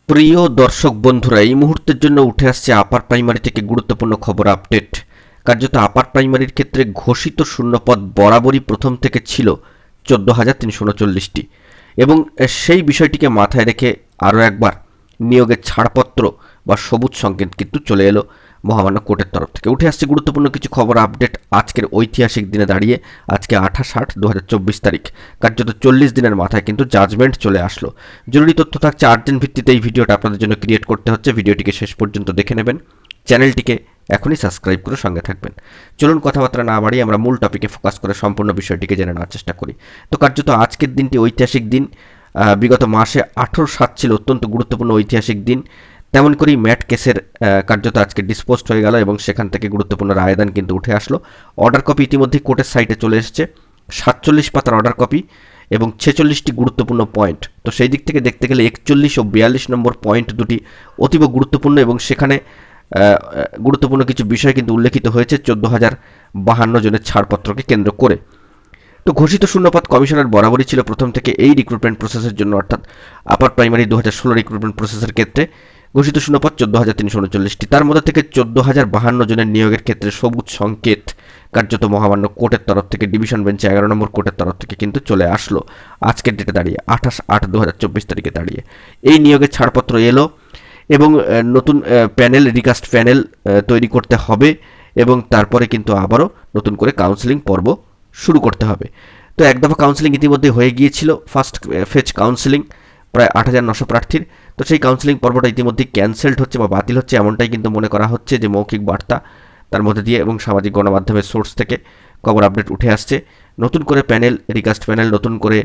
প্রিয় দর্শক বন্ধুরা, এই মুহূর্তের জন্য উঠে আসছে আপার প্রাইমারি থেকে গুরুত্বপূর্ণ খবর আপডেট। কার্যত আপার প্রাইমারির ক্ষেত্রে ঘোষিত শূন্যপদ বরাবরই প্রথম থেকে ছিল 14,339টি, এবং সেই বিষয়টিকে মাথায় রেখে আরও একবার নিয়োগের ছাড়পত্র বা সবুজ সংকেত কিন্তু চলে এলো মহামান্য কোর্টের তরফ থেকে। উঠে আসছে গুরুত্বপূর্ণ কিছু খবর আপডেট আজকের ঐতিহাসিক দিনে দাঁড়িয়ে। আজকে 28/8/2024 তারিখ, কার্যত 40 দিনের মাথায় কিন্তু জাজমেন্ট চলে আসলো। জরুরি তথ্য থাকছে, আর্জেন্ট ভিত্তিতে এই ভিডিওটা আপনাদের জন্য ক্রিয়েট করতে হচ্ছে। ভিডিওটিকে শেষ পর্যন্ত দেখে নেবেন, চ্যানেলটিকে এখনই সাবস্ক্রাইব করে সঙ্গে থাকবেন। চলুন কথাবার্তা না বাড়িয়ে আমরা মূল টপিকে ফোকাস করে সম্পূর্ণ বিষয়টিকে জেনে নেওয়ার চেষ্টা করি। তো কার্যত আজকের দিনটি ঐতিহাসিক দিন। বিগত মাসে 18/7 ছিল অত্যন্ত গুরুত্বপূর্ণ ঐতিহাসিক দিন। তেমন করেই ম্যাট কেসের কার্যত আজকে ডিসপোজড হয়ে গেল এবং সেখান থেকে গুরুত্বপূর্ণ রায়দান কিন্তু উঠে আসলো। অর্ডার কপি ইতিমধ্যেই কোর্টের সাইটে চলে এসেছে, 47 পাতার অর্ডার কপি এবং 46টি গুরুত্বপূর্ণ পয়েন্ট। তো সেই দিক থেকে দেখতে গেলে 41 ও 42 নম্বর পয়েন্ট দুটি অতীব গুরুত্বপূর্ণ, এবং সেখানে গুরুত্বপূর্ণ কিছু বিষয় কিন্তু উল্লেখিত হয়েছে 14,052 জনের ছাড়পত্রকে কেন্দ্র করে। তো ঘোষিত শূন্যপদ কমিশনের বরাবরই ছিল প্রথম থেকে এই রিক্রুটমেন্ট প্রসেসের জন্য, অর্থাৎ আপার প্রাইমারি 2016 রিক্রুটমেন্ট প্রসেসের ক্ষেত্রে ঘোষিত শূন্যপদ 14,339টি। তার মধ্যে থেকে 14,052 জনের নিয়োগের ক্ষেত্রে সবুজ সংকেত কার্যত মহামান্য কোর্টের তরফ থেকে, ডিভিশন বেঞ্চে 11 নম্বর কোর্টের তরফ থেকে কিন্তু চলে আসলো আজকের ডেটে দাঁড়িয়ে, 28/8/2024 তারিখে দাঁড়িয়ে এই নিয়োগের ছাড়পত্র এলো। এবং নতুন প্যানেল, রিকাস্ট প্যানেল তৈরি করতে হবে, এবং তারপরে কিন্তু আবারও নতুন করে কাউন্সেলিং পর্ব শুরু করতে হবে। তো এক দফা কাউন্সেলিং ইতিমধ্যে হয়ে গিয়েছিল, ফার্স্ট ফেজ কাউন্সেলিং প্রায় 8,900 প্রার্থীর। তো সেই কাউন্সেলিং পর্বটা ইতিমধ্যেই ক্যান্সেলড হচ্ছে বা বাতিল হচ্ছে, এমনটাই কিন্তু মনে করা হচ্ছে, যে মৌখিক বার্তা তার মধ্যে দিয়ে এবং সামাজিক গণমাধ্যমের সোর্স থেকে খবর আপডেট উঠে আসছে। নতুন করে প্যানেল, রিকাস্ট প্যানেল, নতুন করে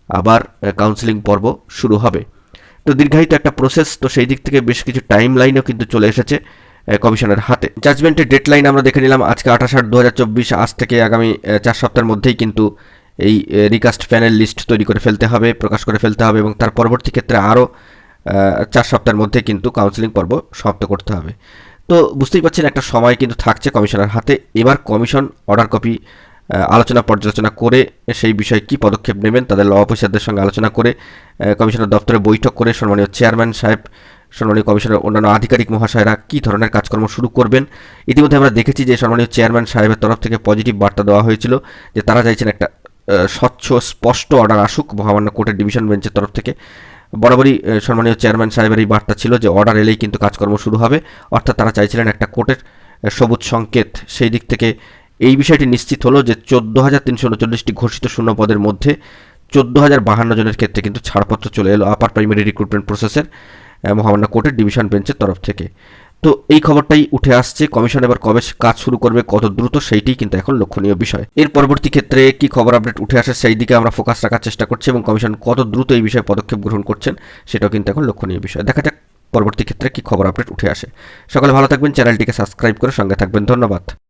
আবার কাউন্সেলিং পর্ব শুরু হবে। তো দীর্ঘায়িত একটা প্রসেস, তো সেই দিক থেকে বেশ কিছু টাইম লাইনও কিন্তু চলে এসেছে কমিশনের হাতে। জাজমেন্টের ডেডলাইন আমরা দেখে নিলাম আজকে 28/8/2024। আজ থেকে আগামী 4 সপ্তাহের মধ্যেই কিন্তু এই রিকাস্ট প্যানেল লিস্ট তৈরি করে ফেলতে হবে, প্রকাশ করে ফেলতে হবে, এবং তার পরবর্তী ক্ষেত্রে আরও 4 সপ্তাহের মধ্যে কিন্তু কাউন্সেলিং পর্ব সমাপ্ত করতে হবে। তো বুঝতেই পারছেন, একটা সময় কিন্তু থাকছে কমিশনের হাতে। এবার কমিশন অর্ডার কপি আলোচনা পর্যালোচনা করে সেই বিষয়ে কী পদক্ষেপ নেবেন, তাদের ল অফিসারদের সঙ্গে আলোচনা করে, কমিশনের দপ্তরে বৈঠক করে সম্মানীয় চেয়ারম্যান সাহেব, সম্মানীয় কমিশনের অন্যান্য আধিকারিক মহাশয়রা কী ধরনের কাজকর্ম শুরু করবেন। ইতিমধ্যে আমরা দেখেছি যে সম্মানীয় চেয়ারম্যান সাহেবের তরফ থেকে পজিটিভ বার্তা দেওয়া হয়েছিল, যে তারা চাইছেন একটা স্বচ্ছ স্পষ্ট অর্ডার আসুক মহামান্য কোর্টের ডিভিশন বেঞ্চের তরফ থেকে। বরাবরই সম্মানীয় চেয়ারম্যান সাহেবের এই বার্তা ছিল যে অর্ডার এলেই কিন্তু কাজকর্ম শুরু হবে, অর্থাৎ তারা চাইছিলেন একটা কোর্টের সবুজ সংকেত। সেই দিক থেকে এই বিষয়টি নিশ্চিত হলো যে 14,339টি ঘোষিত শূন্যপদের মধ্যে 14,052 জনের ক্ষেত্রে কিন্তু ছাড়পত্র চলে এলো আপার প্রাইমারি রিক্রুটমেন্ট প্রসেসের মহামান্য কোর্টের ডিভিশন বেঞ্চের তরফ থেকে। তো এই খবরটাই উঠে আসছে। কমিশন এবার কবে কাজ শুরু করবে, কত দ্রুত, সেইটাই কিন্তু এখন লক্ষণীয় বিষয়। এর পরবর্তী ক্ষেত্রে কি খবর আপডেট উঠে আসে সেই দিকে আমরা ফোকাস রাখার চেষ্টা করছি, এবং কমিশন কত দ্রুত এই বিষয়ে পদক্ষেপ গ্রহণ করছেন সেটাও কিন্তু এখন লক্ষণীয় বিষয়। দেখা যাক পরবর্তী ক্ষেত্রে কি খবর আপডেট উঠে আসে। সকলে ভালো থাকবেন, চ্যানেলটিকে সাবস্ক্রাইব করে সঙ্গে থাকবেন। ধন্যবাদ।